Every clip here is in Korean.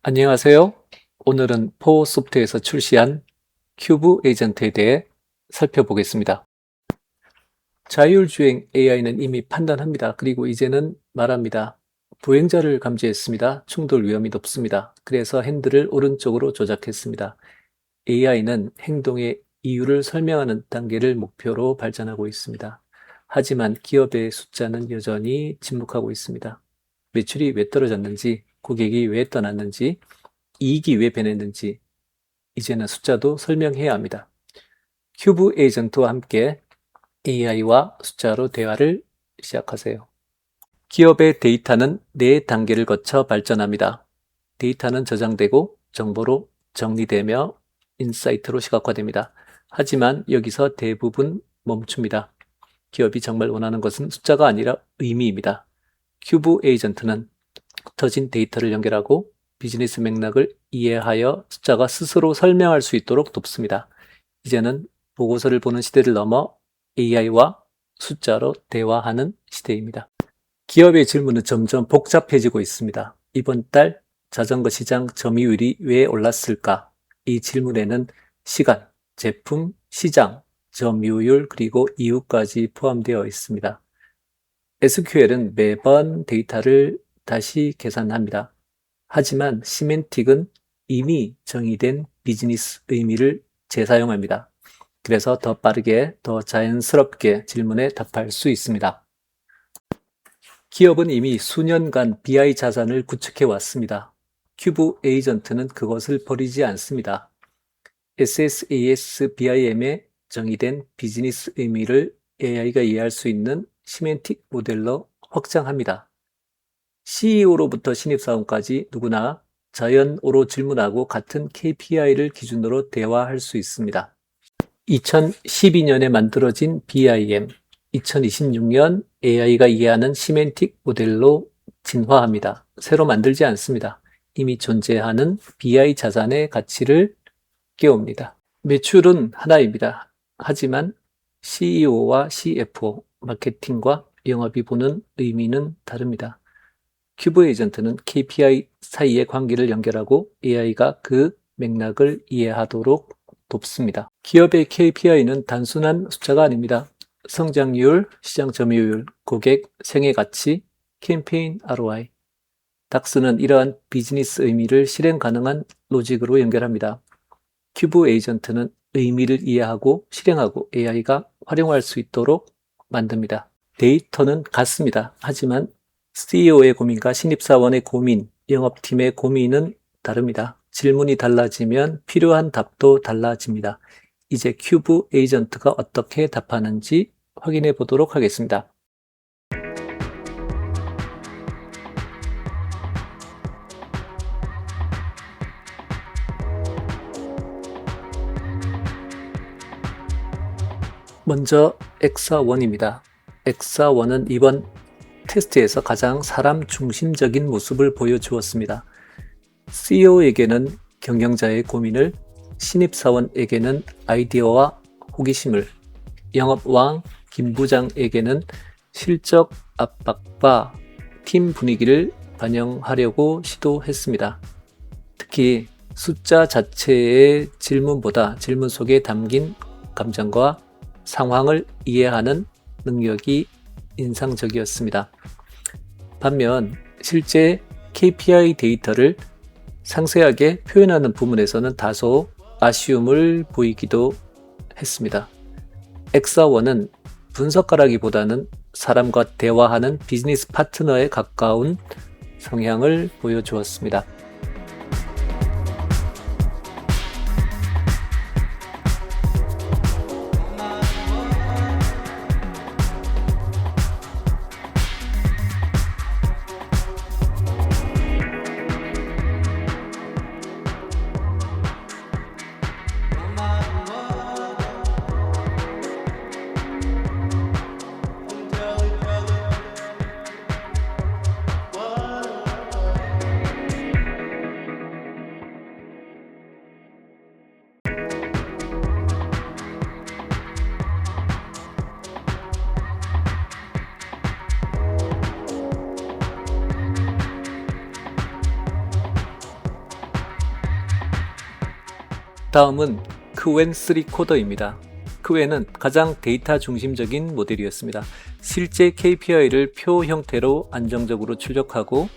안녕하세요. 오늘은 포소프트에서 출시한 큐브 에이전트에 대해 살펴보겠습니다. 자율주행 AI는 이미 판단합니다. 그리고 이제는 말합니다. 보행자를 감지했습니다. 충돌 위험이 높습니다. 그래서 핸들을 오른쪽으로 조작했습니다. AI는 행동의 이유를 설명하는 단계를 목표로 발전하고 있습니다. 하지만 기업의 숫자는 여전히 침묵하고 있습니다. 매출이 왜 떨어졌는지, 고객이 왜 떠났는지, 이익이 왜 변했는지 이제는 숫자도 설명해야 합니다. 큐브 에이전트와 함께 AI와 숫자로 대화를 시작하세요. 기업의 데이터는 4단계를 거쳐 발전합니다. 데이터는 저장되고 정보로 정리되며 인사이트로 시각화됩니다. 하지만 여기서 대부분 멈춥니다. 기업이 정말 원하는 것은 숫자가 아니라 의미입니다. 큐브 에이전트는 흩어진 데이터를 연결하고 비즈니스 맥락을 이해하여 숫자가 스스로 설명할 수 있도록 돕습니다. 이제는 보고서를 보는 시대를 넘어 AI와 숫자로 대화하는 시대입니다. 기업의 질문은 점점 복잡해지고 있습니다. 이번 달 자전거 시장 점유율이 왜 올랐을까? 이 질문에는 시간, 제품, 시장, 점유율, 그리고 이유까지 포함되어 있습니다. SQL은 매번 데이터를 다시 계산합니다. 하지만 시멘틱은 이미 정의된 비즈니스 의미를 재사용합니다. 그래서 더 빠르게, 더 자연스럽게 질문에 답할 수 있습니다. 기업은 이미 수년간 BI 자산을 구축해 왔습니다. 큐브 에이전트는 그것을 버리지 않습니다. SSAS BIM에 정의된 비즈니스 의미를 AI가 이해할 수 있는 시멘틱 모델로 확장합니다. CEO로부터 신입사원까지 누구나 자연어로 질문하고 같은 KPI를 기준으로 대화할 수 있습니다. 2012년에 만들어진 BIM, 2026년 AI가 이해하는 시멘틱 모델로 진화합니다. 새로 만들지 않습니다. 이미 존재하는 BI 자산의 가치를 깨웁니다. 매출은 하나입니다. 하지만 CEO와 CFO, 마케팅과 영업이 보는 의미는 다릅니다. 큐브 에이전트는 KPI 사이의 관계를 연결하고 AI가 그 맥락을 이해하도록 돕습니다. 기업의 KPI는 단순한 숫자가 아닙니다. 성장률, 시장 점유율, 고객 생애 가치, 캠페인 ROI. 닥스는 이러한 비즈니스 의미를 실행 가능한 로직으로 연결합니다. 큐브 에이전트는 의미를 이해하고 실행하고 AI가 활용할 수 있도록 만듭니다. 데이터는 같습니다. 하지만 CEO의 고민과 신입사원의 고민, 영업팀의 고민은 다릅니다. 질문이 달라지면 필요한 답도 달라집니다. 이제 큐브 에이전트가 어떻게 답하는지 확인해 보도록 하겠습니다. 먼저 엑사1입니다. 엑사1은 이번 테스트에서 가장 사람 중심적인 모습을 보여주었습니다. CEO에게는 경영자의 고민을, 신입사원에게는 아이디어와 호기심을, 영업왕 김 부장에게는 실적 압박과 팀 분위기를 반영하려고 시도했습니다. 특히 숫자 자체의 질문보다 질문 속에 담긴 감정과 상황을 이해하는 능력이 인상적이었습니다. 반면 실제 KPI 데이터를 상세하게 표현하는 부분에서는 다소 아쉬움을 보이기도 했습니다. 엑사1은 분석가라기보다는 사람과 대화하는 비즈니스 파트너에 가까운 성향을 보여주었습니다. 다음은 크웬3 코더입니다. 크웬은 가장 데이터 중심적인 모델이었습니다. 실제 KPI를 표 형태로 안정적으로 출력하고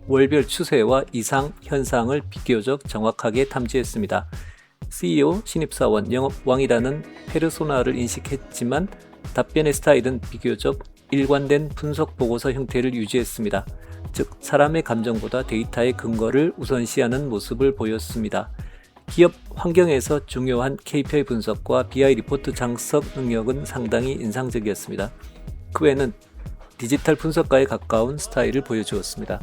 월별 추세와 이상 현상을 비교적 정확하게 탐지했습니다. CEO, 신입사원, 영업왕이라는 페르소나를 인식했지만 답변의 스타일은 비교적 일관된 분석 보고서 형태를 유지했습니다. 즉, 사람의 감정보다 데이터의 근거를 우선시하는 모습을 보였습니다. 기업 환경에서 중요한 KPI 분석과 BI 리포트 장석 능력은 상당히 인상적이었습니다. 그 외에는 디지털 분석가에 가까운 스타일을 보여주었습니다.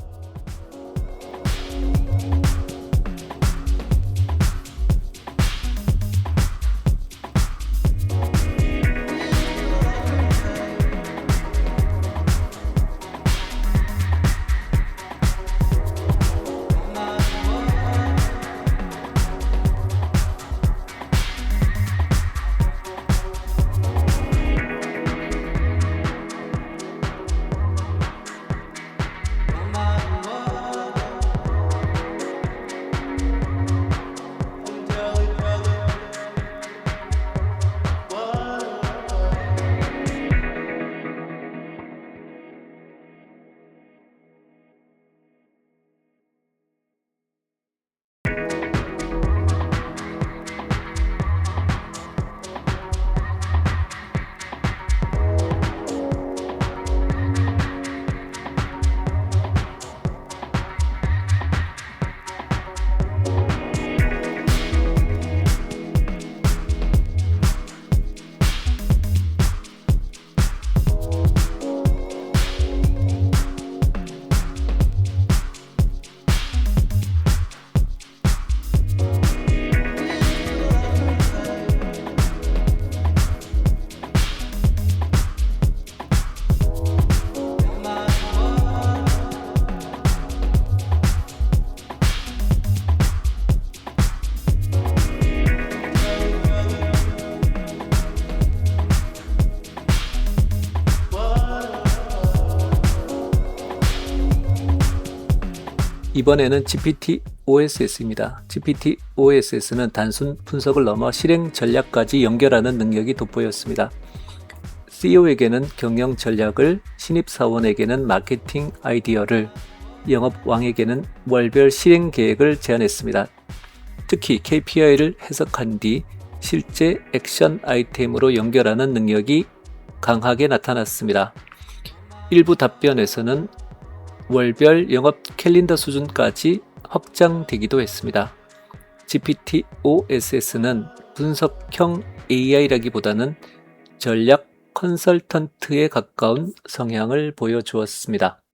이번에는 GPT-OSS입니다. GPT-OSS는 단순 분석을 넘어 실행 전략까지 연결하는 능력이 돋보였습니다. CEO에게는 경영 전략을, 신입사원에게는 마케팅 아이디어를, 영업왕에게는 월별 실행 계획을 제안했습니다. 특히 KPI를 해석한 뒤 실제 액션 아이템으로 연결하는 능력이 강하게 나타났습니다. 일부 답변에서는 월별 영업 캘린더 수준까지 확장되기도 했습니다. GPT-OSS는 분석형 AI라기보다는 전략 컨설턴트에 가까운 성향을 보여주었습니다.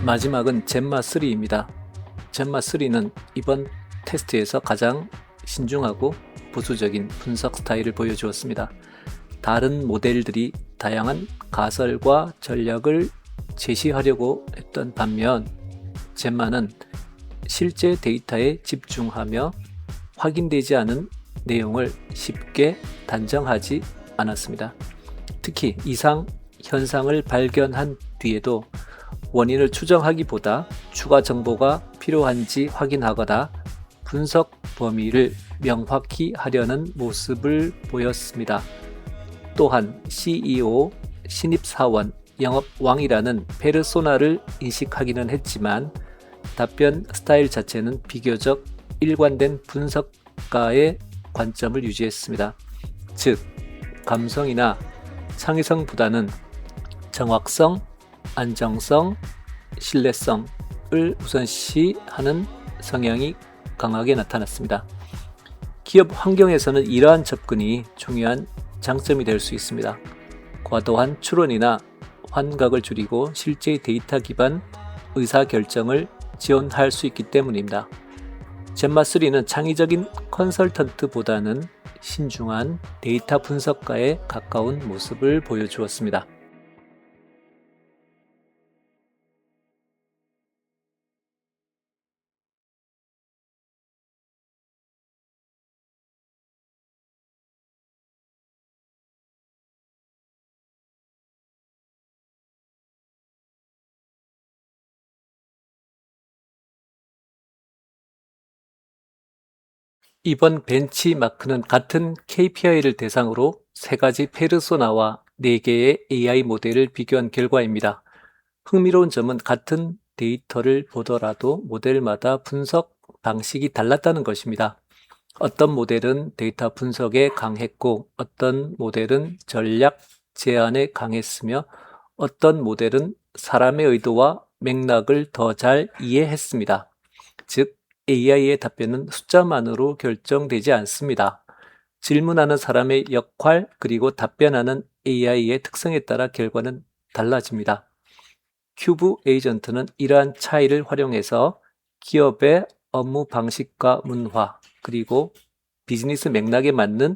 마지막은 젬마3입니다. 젬마3는 이번 테스트에서 가장 신중하고 보수적인 분석 스타일을 보여주었습니다. 다른 모델들이 다양한 가설과 전략을 제시하려고 했던 반면 젬마는 실제 데이터에 집중하며 확인되지 않은 내용을 쉽게 단정하지 않았습니다. 특히 이상 현상을 발견한 뒤에도 원인을 추정하기보다 추가 정보가 필요한지 확인하거나 분석 범위를 명확히 하려는 모습을 보였습니다. 또한 CEO, 신입사원, 영업왕이라는 페르소나를 인식하기는 했지만 답변 스타일 자체는 비교적 일관된 분석가의 관점을 유지했습니다. 즉, 감성이나 창의성보다는 정확성, 안정성, 신뢰성을 우선시하는 성향이 강하게 나타났습니다. 기업 환경에서는 이러한 접근이 중요한 장점이 될 수 있습니다. 과도한 추론이나 환각을 줄이고 실제 데이터 기반 의사결정을 지원할 수 있기 때문입니다. 젬마3는 창의적인 컨설턴트보다는 신중한 데이터 분석가에 가까운 모습을 보여주었습니다. 이번 벤치마크는 같은 KPI를 대상으로 3가지 페르소나와 4개의 AI 모델을 비교한 결과입니다. 흥미로운 점은 같은 데이터를 보더라도 모델마다 분석 방식이 달랐다는 것입니다. 어떤 모델은 데이터 분석에 강했고 어떤 모델은 전략 제안에 강했으며 어떤 모델은 사람의 의도와 맥락을 더 잘 이해했습니다. 즉, AI의 답변은 숫자만으로 결정되지 않습니다. 질문하는 사람의 역할 그리고 답변하는 AI의 특성에 따라 결과는 달라집니다. 큐브 에이전트는 이러한 차이를 활용해서 기업의 업무 방식과 문화 그리고 비즈니스 맥락에 맞는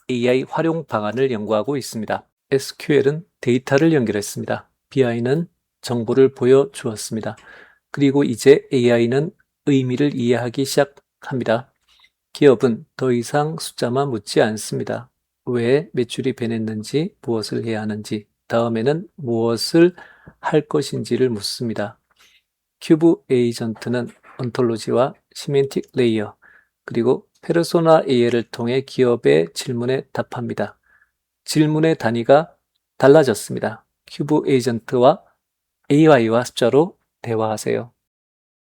AI 활용 방안을 연구하고 있습니다. SQL은 데이터를 연결했습니다. BI는 정보를 보여주었습니다. 그리고 이제 AI는 의미를 이해하기 시작합니다. 기업은 더 이상 숫자만 묻지 않습니다. 왜 매출이 변했는지, 무엇을 해야 하는지, 다음에는 무엇을 할 것인지를 묻습니다. 큐브 에이전트는 온톨로지와 시멘틱 레이어, 그리고 페르소나 AI를 통해 기업의 질문에 답합니다. 질문의 단위가 달라졌습니다. 큐브 에이전트와 AI와 숫자로 대화하세요.